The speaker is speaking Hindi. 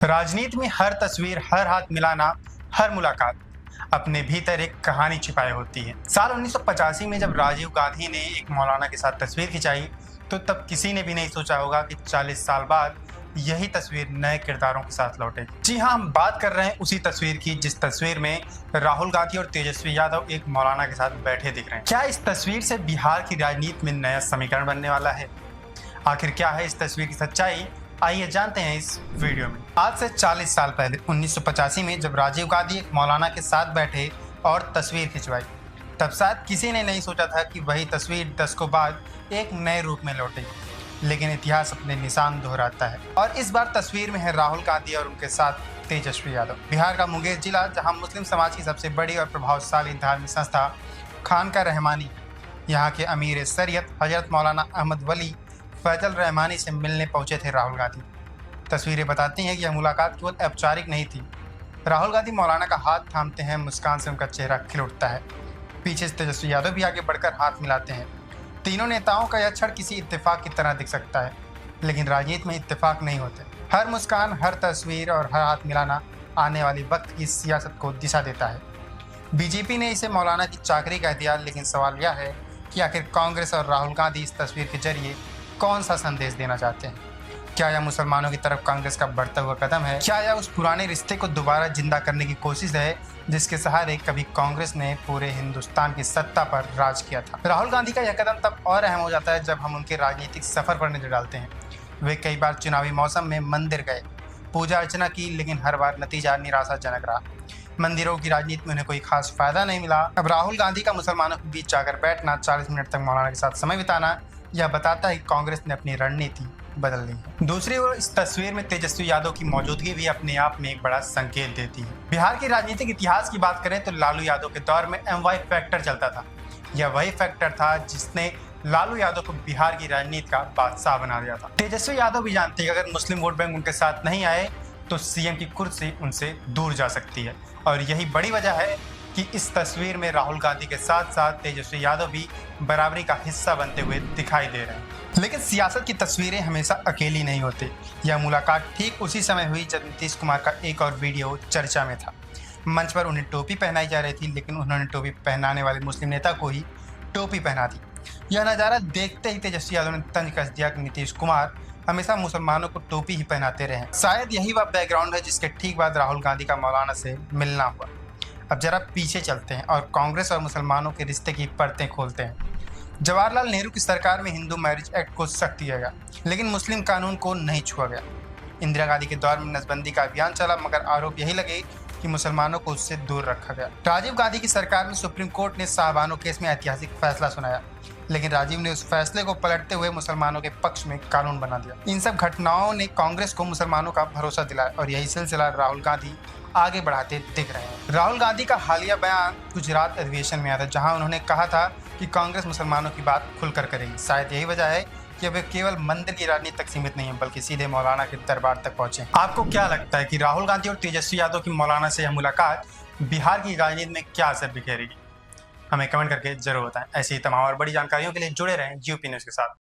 राजनीति में हर तस्वीर, हर हाथ मिलाना, हर मुलाकात अपने भीतर एक कहानी छिपाई होती है। साल 1985 में जब राजीव गांधी ने एक मौलाना के साथ तस्वीर खिंचाई, तो तब किसी ने भी नहीं सोचा होगा कि 40 साल बाद यही तस्वीर नए किरदारों के साथ लौटेगी। जी हाँ, हम बात कर रहे हैं उसी तस्वीर की जिस तस्वीर में राहुल गांधी और तेजस्वी यादव एक मौलाना के साथ बैठे दिख रहे हैं। क्या इस तस्वीर से बिहार की राजनीति में नया समीकरण बनने वाला है? आखिर क्या है इस तस्वीर की सच्चाई? आइए जानते हैं इस वीडियो में। आज से 40 साल पहले 1985 में जब राजीव गांधी एक मौलाना के साथ बैठे और तस्वीर खिंचवाई, तब शायद किसी ने नहीं सोचा था कि वही तस्वीर दशकों बाद एक नए रूप में लौटेगी। लेकिन इतिहास अपने निशान दोहराता है और इस बार तस्वीर में है राहुल गांधी और उनके साथ तेजस्वी यादव। बिहार का मुंगेर जिला, जहाँ मुस्लिम समाज की सबसे बड़ी और प्रभावशाली धार्मिक संस्था खानका रहमानी, यहाँ के अमीर शरीयत हजरत मौलाना अहमद वली फैजल रहमानी से मिलने पहुंचे थे राहुल गांधी। तस्वीरें बताती हैं कि यह मुलाकात केवल औपचारिक नहीं थी। राहुल गांधी मौलाना का हाथ थामते हैं, मुस्कान से उनका चेहरा खिल उठता है। पीछे से तेजस्वी यादव भी आगे बढ़कर हाथ मिलाते हैं। तीनों नेताओं का यह क्षण किसी इत्तेफाक की तरह दिख सकता है, लेकिन राजनीति में इत्तेफाक नहीं होते। हर मुस्कान, हर तस्वीर और हर हाथ मिलाना आने वाली वक्त की सियासत को दिशा देता है। बीजेपी ने इसे मौलाना की चाकरी कह दिया, लेकिन सवाल यह है कि आखिर कांग्रेस और राहुल गांधी इस तस्वीर के जरिए कौन सा संदेश देना चाहते हैं? क्या यह मुसलमानों की तरफ कांग्रेस का बढ़ता हुआ कदम है? क्या यह उस पुराने रिश्ते को दोबारा जिंदा करने की कोशिश है जिसके सहारे कभी कांग्रेस ने पूरे हिंदुस्तान की सत्ता पर राज किया था? राहुल गांधी का यह कदम तब और अहम हो जाता है जब हम उनके राजनीतिक सफर पर नजर डालते हैं। वे कई बार चुनावी मौसम में मंदिर गए, पूजा अर्चना की, लेकिन हर बार नतीजा निराशाजनक रहा। मंदिरों की राजनीति में उन्हें कोई खास फायदा नहीं मिला। अब राहुल गांधी का मुसलमानों के बीच जाकर बैठना, 40 मिनट तक मौलाना के साथ समय बिताना, यह बताता है कि कांग्रेस ने अपनी रणनीति बदल ली है। दूसरी ओर इस तस्वीर में तेजस्वी यादव की मौजूदगी भी अपने आप में एक बड़ा संकेत देती है। बिहार के राजनीतिक इतिहास की बात करें तो लालू यादव के दौर में MY फैक्टर चलता था। यह वही फैक्टर था जिसने लालू यादव को बिहार की राजनीति का बादशाह बना दिया था। तेजस्वी यादव भी जानते हैं कि अगर मुस्लिम वोट बैंक उनके साथ नहीं आए तो CM की कुर्सी उनसे दूर जा सकती है, और यही बड़ी वजह है कि इस तस्वीर में राहुल गांधी के साथ साथ तेजस्वी यादव भी बराबरी का हिस्सा बनते हुए दिखाई दे रहे हैं। लेकिन सियासत की तस्वीरें हमेशा अकेली नहीं होती। यह मुलाकात ठीक उसी समय हुई जब नीतीश कुमार का एक और वीडियो चर्चा में था। मंच पर उन्हें टोपी पहनाई जा रही थी, लेकिन उन्होंने टोपी पहनाने वाले मुस्लिम नेता को ही टोपी पहना दी। यह नज़ारा देखते ही तेजस्वी यादव ने तंज कस दिया कि नीतीश कुमार हमेशा मुसलमानों को टोपी ही पहनाते रहे। शायद यही वह बैकग्राउंड है जिसके ठीक बाद राहुल गांधी का मौलाना से मिलना हुआ। अब जरा पीछे चलते हैं और कांग्रेस और मुसलमानों के रिश्ते की परतें खोलते हैं। जवाहरलाल नेहरू की सरकार में हिंदू मैरिज एक्ट को सख्त किया गया, लेकिन मुस्लिम कानून को नहीं छुआ गया। इंदिरा गांधी के दौर में नसबंदी का अभियान चला, मगर आरोप यही लगे कि मुसलमानों को उससे दूर रखा गया। राजीव गांधी की सरकार में सुप्रीम कोर्ट ने शाहबानो केस में ऐतिहासिक फैसला सुनाया, लेकिन राजीव ने उस फैसले को पलटते हुए मुसलमानों के पक्ष में कानून बना दिया। इन सब घटनाओं ने कांग्रेस को मुसलमानों का भरोसा दिलाया और यही सिलसिला राहुल गांधी आगे बढ़ाते दिख रहे हैं। राहुल गांधी का हालिया बयान गुजरात अधिवेशन में आया था, जहां उन्होंने कहा था कि कांग्रेस मुसलमानों की बात खुलकर करेगी। शायद यही वजह है कि वे केवल मंदिर की राजनीति तक सीमित नहीं है, बल्कि सीधे मौलाना के दरबार तक पहुंचे। आपको क्या लगता है कि राहुल गांधी और तेजस्वी यादव की मौलाना से यह मुलाकात बिहार की राजनीति में क्या असर बिखेरेगी? हमें कमेंट करके जरूर बताएं। ऐसी ही तमाम और बड़ी जानकारियों के लिए जुड़े रहें GOP न्यूज़ के साथ।